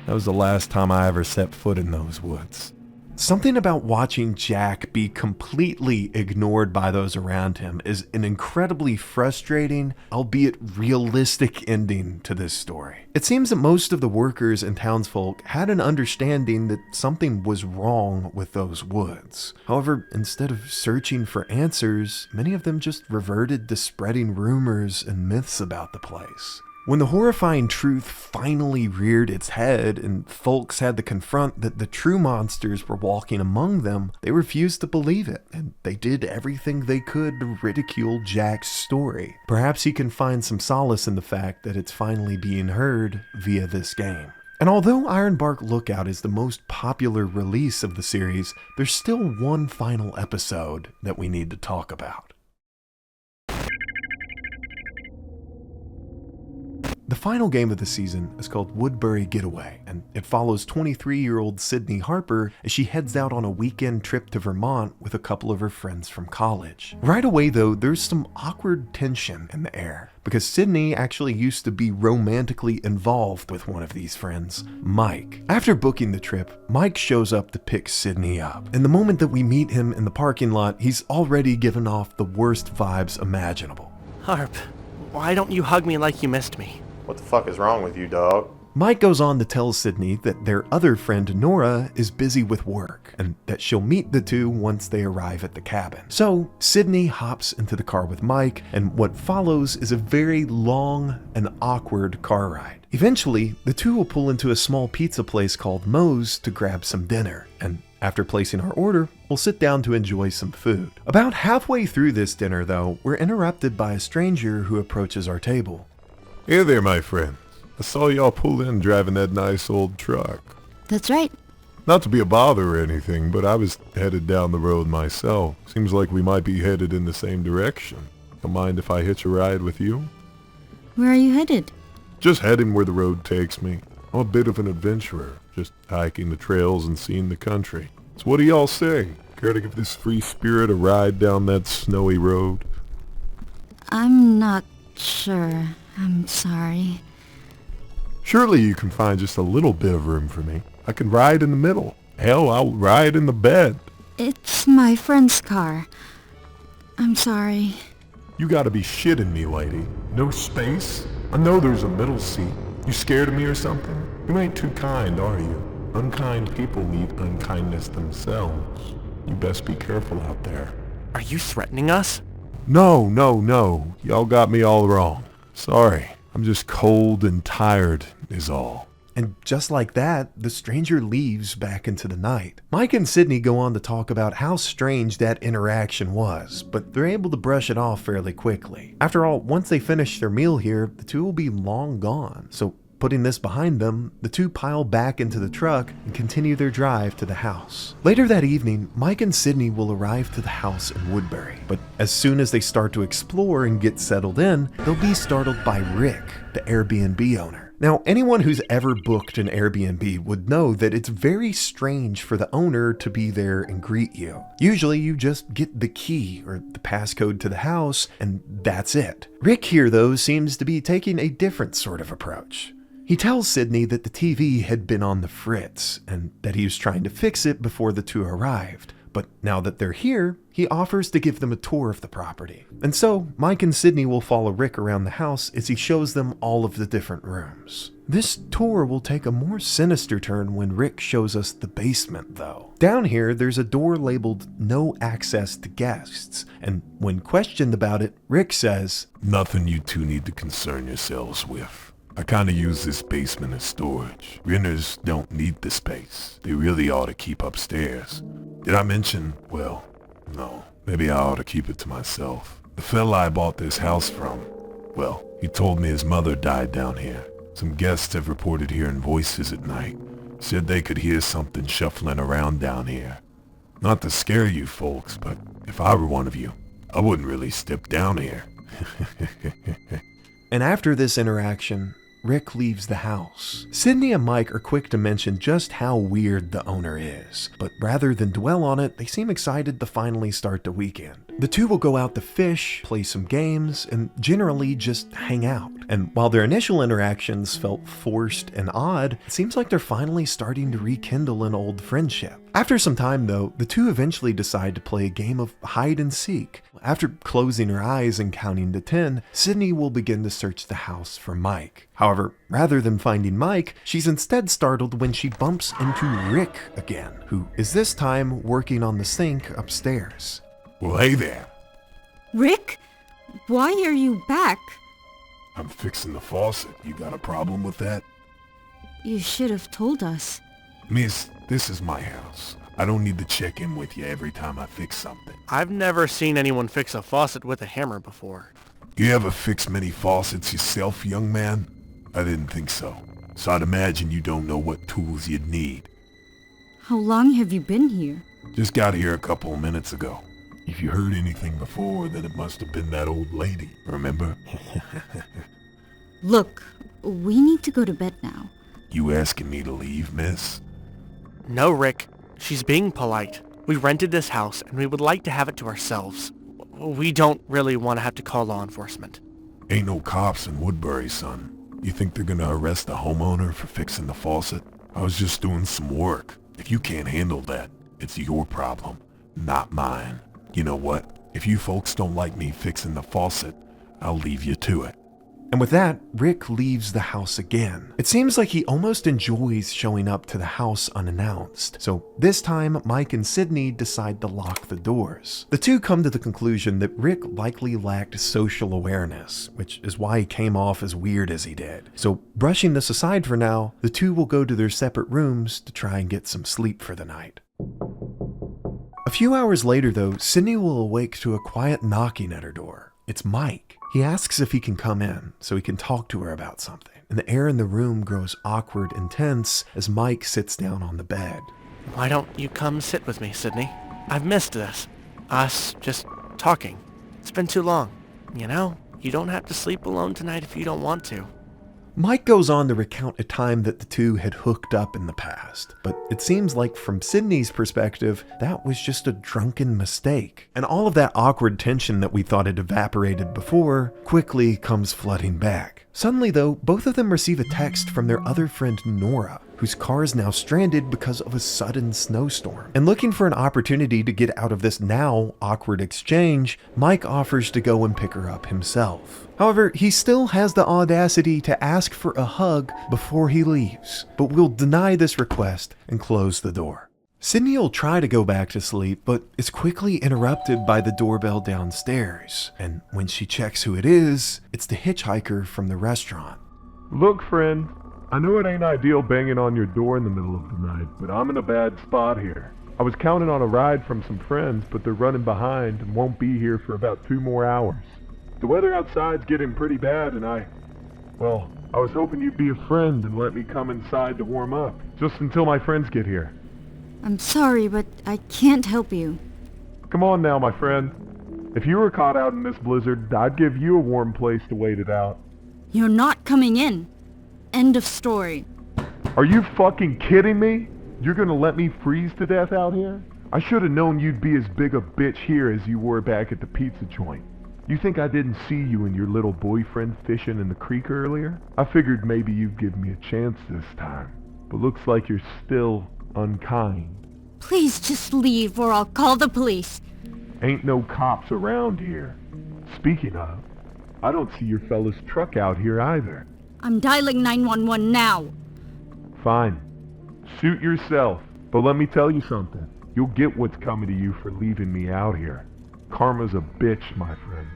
That was the last time I ever set foot in those woods. Something about watching Jack be completely ignored by those around him is an incredibly frustrating, albeit realistic ending to this story. It seems that most of the workers and townsfolk had an understanding that something was wrong with those woods. However, instead of searching for answers, many of them just reverted to spreading rumors and myths about the place. When the horrifying truth finally reared its head and folks had to confront that the true monsters were walking among them, they refused to believe it, and they did everything they could to ridicule Jack's story. Perhaps he can find some solace in the fact that it's finally being heard via this game. And although Ironbark Lookout is the most popular release of the series, there's still one final episode that we need to talk about. The final game of the season is called Woodbury Getaway, and it follows 23-year-old Sydney Harper as she heads out on a weekend trip to Vermont with a couple of her friends from college. Right away though, there's some awkward tension in the air, because Sydney actually used to be romantically involved with one of these friends, Mike. After booking the trip, Mike shows up to pick Sydney up, and the moment that we meet him in the parking lot, he's already given off the worst vibes imaginable. Harp, why don't you hug me like you missed me? What the fuck is wrong with you, dog? Mike goes on to tell Sydney that their other friend Nora is busy with work and that she'll meet the two once they arrive at the cabin. So Sydney hops into the car with Mike, and what follows is a very long and awkward car ride. Eventually, the two will pull into a small pizza place called Moe's to grab some dinner, and after placing our order, we'll sit down to enjoy some food. About halfway through this dinner though, we're interrupted by a stranger who approaches our table. Hey there, my friends. I saw y'all pull in driving that nice old truck. That's right. Not to be a bother or anything, but I was headed down the road myself. Seems like we might be headed in the same direction. Don't mind if I hitch a ride with you? Where are you headed? Just heading where the road takes me. I'm a bit of an adventurer, just hiking the trails and seeing the country. So what do y'all say? Care to give this free spirit a ride down that snowy road? I'm not sure. I'm sorry. Surely you can find just a little bit of room for me. I can ride in the middle. Hell, I'll ride in the bed. It's my friend's car. I'm sorry. You gotta be shitting me, lady. No space? I know there's a middle seat. You scared of me or something? You ain't too kind, are you? Unkind people meet unkindness themselves. You best be careful out there. Are you threatening us? No. Y'all got me all wrong. Sorry. I'm just cold and tired is all. And just like that, the stranger leaves back into the night. Mike and Sydney go on to talk about how strange that interaction was, but they're able to brush it off fairly quickly. After all, once they finish their meal here, the two will be long gone. So putting this behind them, the two pile back into the truck and continue their drive to the house. Later that evening, Mike and Sydney will arrive to the house in Woodbury, but as soon as they start to explore and get settled in, they'll be startled by Rick, the Airbnb owner. Now, anyone who's ever booked an Airbnb would know that it's very strange for the owner to be there and greet you. Usually you just get the key or the passcode to the house and that's it. Rick here though seems to be taking a different sort of approach. He tells Sydney that the TV had been on the fritz and that he was trying to fix it before the two arrived. But now that they're here, he offers to give them a tour of the property. And so, Mike and Sydney will follow Rick around the house as he shows them all of the different rooms. This tour will take a more sinister turn when Rick shows us the basement though. Down here, there's a door labeled "No Access to Guests," and when questioned about it, Rick says, "Nothing you two need to concern yourselves with. I kinda use this basement as storage. Renters don't need the space. They really ought to keep upstairs. Did I mention? Well, no. Maybe I ought to keep it to myself. The fella I bought this house from, well, he told me his mother died down here. Some guests have reported hearing voices at night. Said they could hear something shuffling around down here. Not to scare you folks, but if I were one of you, I wouldn't really step down here. And after this interaction, Rick leaves the house. Sydney and Mike are quick to mention just how weird the owner is, but rather than dwell on it, they seem excited to finally start the weekend. The two will go out to fish, play some games, and generally just hang out. And while their initial interactions felt forced and odd, it seems like they're finally starting to rekindle an old friendship. After some time though, the two eventually decide to play a game of hide and seek. After closing her eyes and counting to 10, Sydney will begin to search the house for Mike. However, rather than finding Mike, she's instead startled when she bumps into Rick again, who is this time working on the sink upstairs. Well, hey there. Rick? Why are you back? I'm fixing the faucet. You got a problem with that? You should have told us. Miss, this is my house. I don't need to check in with you every time I fix something. I've never seen anyone fix a faucet with a hammer before. You ever fix many faucets yourself, young man? I didn't think so. So I'd imagine you don't know what tools you'd need. How long have you been here? Just got here a couple of minutes ago. If you heard anything before, then it must have been that old lady, remember? Look, we need to go to bed now. You asking me to leave, miss? No, Rick. She's being polite. We rented this house, and we would like to have it to ourselves. We don't really want to have to call law enforcement. Ain't no cops in Woodbury, son. You think they're gonna arrest the homeowner for fixing the faucet? I was just doing some work. If you can't handle that, it's your problem, not mine. You know what? If you folks don't like me fixing the faucet, I'll leave you to it. And with that, Rick leaves the house again. It seems like he almost enjoys showing up to the house unannounced. So this time, Mike and Sydney decide to lock the doors. The two come to the conclusion that Rick likely lacked social awareness, which is why he came off as weird as he did. So brushing this aside for now, the two will go to their separate rooms to try and get some sleep for the night. A few hours later though, Sydney will awake to a quiet knocking at her door. It's Mike. He asks if he can come in so he can talk to her about something. And the air in the room grows awkward and tense as Mike sits down on the bed. Why don't you come sit with me, Sydney? I've missed this. Us just talking. It's been too long. You know, you don't have to sleep alone tonight if you don't want to. Mike goes on to recount a time that the two had hooked up in the past, but it seems like from Sydney's perspective, that was just a drunken mistake. And all of that awkward tension that we thought had evaporated before quickly comes flooding back. Suddenly though, both of them receive a text from their other friend Nora, whose car is now stranded because of a sudden snowstorm. And looking for an opportunity to get out of this now awkward exchange, Mike offers to go and pick her up himself. However, he still has the audacity to ask for a hug before he leaves, but will deny this request and close the door. Sydney will try to go back to sleep, but is quickly interrupted by the doorbell downstairs. And when she checks who it is, it's the hitchhiker from the restaurant. Look, friend, I know it ain't ideal banging on your door in the middle of the night, but I'm in a bad spot here. I was counting on a ride from some friends, but they're running behind and won't be here for about 2 more hours. The weather outside's getting pretty bad, and I was hoping you'd be a friend and let me come inside to warm up, just until my friends get here. I'm sorry, but I can't help you. Come on now, my friend. If you were caught out in this blizzard, I'd give you a warm place to wait it out. You're not coming in. End of story. Are you fucking kidding me? You're gonna let me freeze to death out here? I should have known you'd be as big a bitch here as you were back at the pizza joint. You think I didn't see you and your little boyfriend fishing in the creek earlier? I figured maybe you'd give me a chance this time, but looks like you're still unkind. Please just leave or I'll call the police. Ain't no cops around here. Speaking of, I don't see your fella's truck out here either. I'm dialing 911 now. Fine. Suit yourself. But let me tell you something. You'll get what's coming to you for leaving me out here. Karma's a bitch, my friend.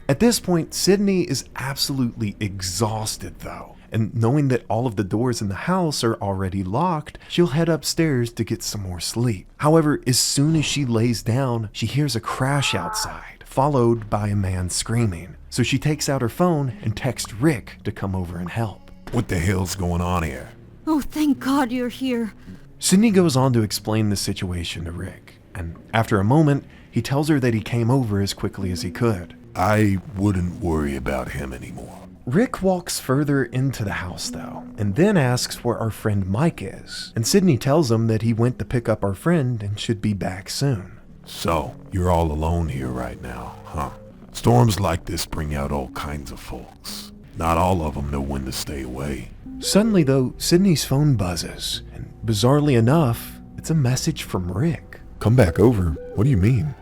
At this point, Sydney is absolutely exhausted though, and knowing that all of the doors in the house are already locked, she'll head upstairs to get some more sleep. However, as soon as she lays down, she hears a crash outside, followed by a man screaming. So she takes out her phone and texts Rick to come over and help. What the hell's going on here? Oh, thank God you're here. Sydney goes on to explain the situation to Rick, and after a moment, he tells her that he came over as quickly as he could. I wouldn't worry about him anymore. Rick walks further into the house though, and then asks where our friend Mike is, and Sydney tells him that he went to pick up our friend and should be back soon. So, you're all alone here right now, huh? Storms like this bring out all kinds of folks. Not all of them know when to stay away. Suddenly though, Sydney's phone buzzes, and bizarrely enough, it's a message from Rick. Come back over? What do you mean?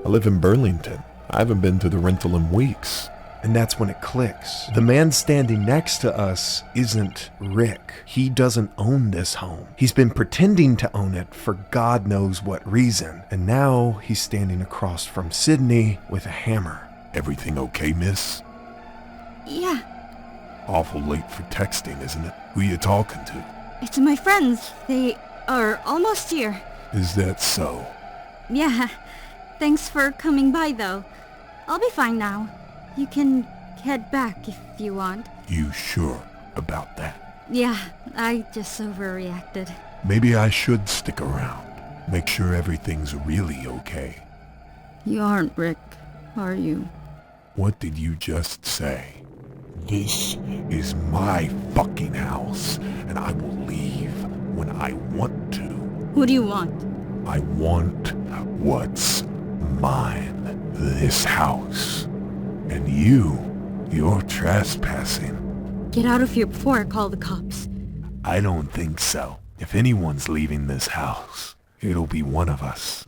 I live in Burlington. I haven't been to the rental in weeks. And that's when it clicks. The man standing next to us isn't Rick. He doesn't own this home. He's been pretending to own it for God knows what reason. And now he's standing across from Sydney with a hammer. Everything okay, miss? Yeah, Awful late for texting, isn't it? Who you talking to? it's my friends. They are almost here. Is that so? Yeah, thanks for coming by though. I'll be fine now. You can head back if you want. You sure about that? Yeah, I just overreacted. Maybe I should stick around. Make sure everything's really okay. You aren't Rick, are you? What did you just say? This is my fucking house, and I will leave when I want to. What do you want? I want what's mine. This house. And you're trespassing. Get out of here before I call the cops. I don't think so. If anyone's leaving this house, it'll be one of us.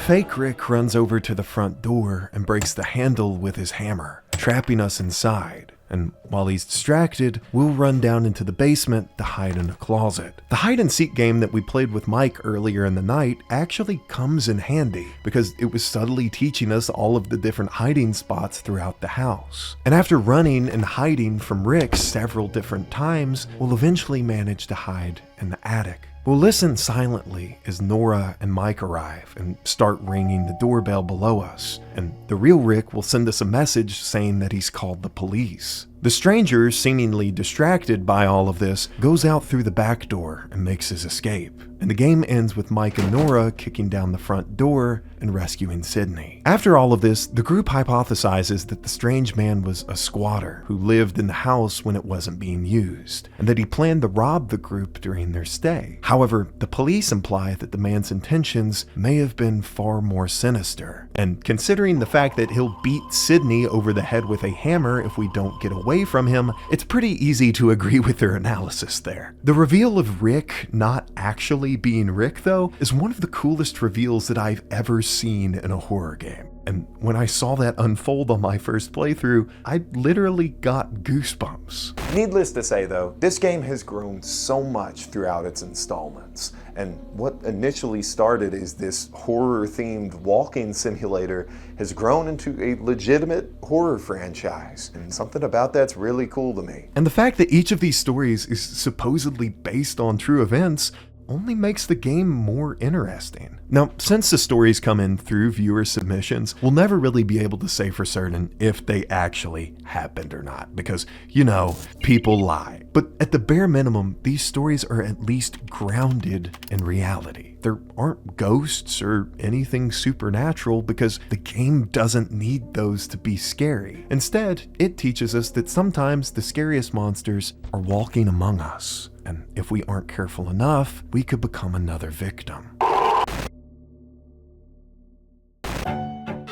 Fake Rick runs over to the front door and breaks the handle with his hammer, trapping us inside. And while he's distracted, we'll run down into the basement to hide in a closet. The hide and seek game that we played with Mike earlier in the night actually comes in handy because it was subtly teaching us all of the different hiding spots throughout the house. And after running and hiding from Rick several different times, we'll eventually manage to hide in the attic. We'll listen silently as Nora and Mike arrive and start ringing the doorbell below us, and the real Rick will send us a message saying that he's called the police. The stranger, seemingly distracted by all of this, goes out through the back door and makes his escape, and the game ends with Mike and Nora kicking down the front door and rescuing Sydney. After all of this, the group hypothesizes that the strange man was a squatter who lived in the house when it wasn't being used, and that he planned to rob the group during their stay. However, the police imply that the man's intentions may have been far more sinister, and considering the fact that he'll beat Sydney over the head with a hammer if we don't get away from him, it's pretty easy to agree with their analysis there. The reveal of Rick not actually being Rick, though, is one of the coolest reveals that I've ever seen in a horror game. And when I saw that unfold on my first playthrough, I literally got goosebumps. Needless to say though, this game has grown so much throughout its installments. And what initially started as this horror-themed walking simulator has grown into a legitimate horror franchise. And something about that's really cool to me. And the fact that each of these stories is supposedly based on true events only makes the game more interesting. Now, since the stories come in through viewer submissions, we'll never really be able to say for certain if they actually happened or not, because, you know, people lie. But at the bare minimum, these stories are at least grounded in reality. There aren't ghosts or anything supernatural because the game doesn't need those to be scary. Instead, it teaches us that sometimes the scariest monsters are walking among us. And if we aren't careful enough, we could become another victim.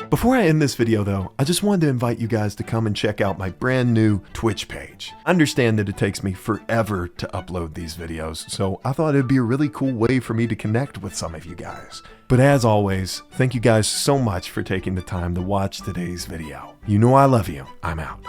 Before I end this video though, I just wanted to invite you guys to come and check out my brand new Twitch page. I understand that it takes me forever to upload these videos, so I thought it'd be a really cool way for me to connect with some of you guys. But as always, thank you guys so much for taking the time to watch today's video. You know I love you. I'm out.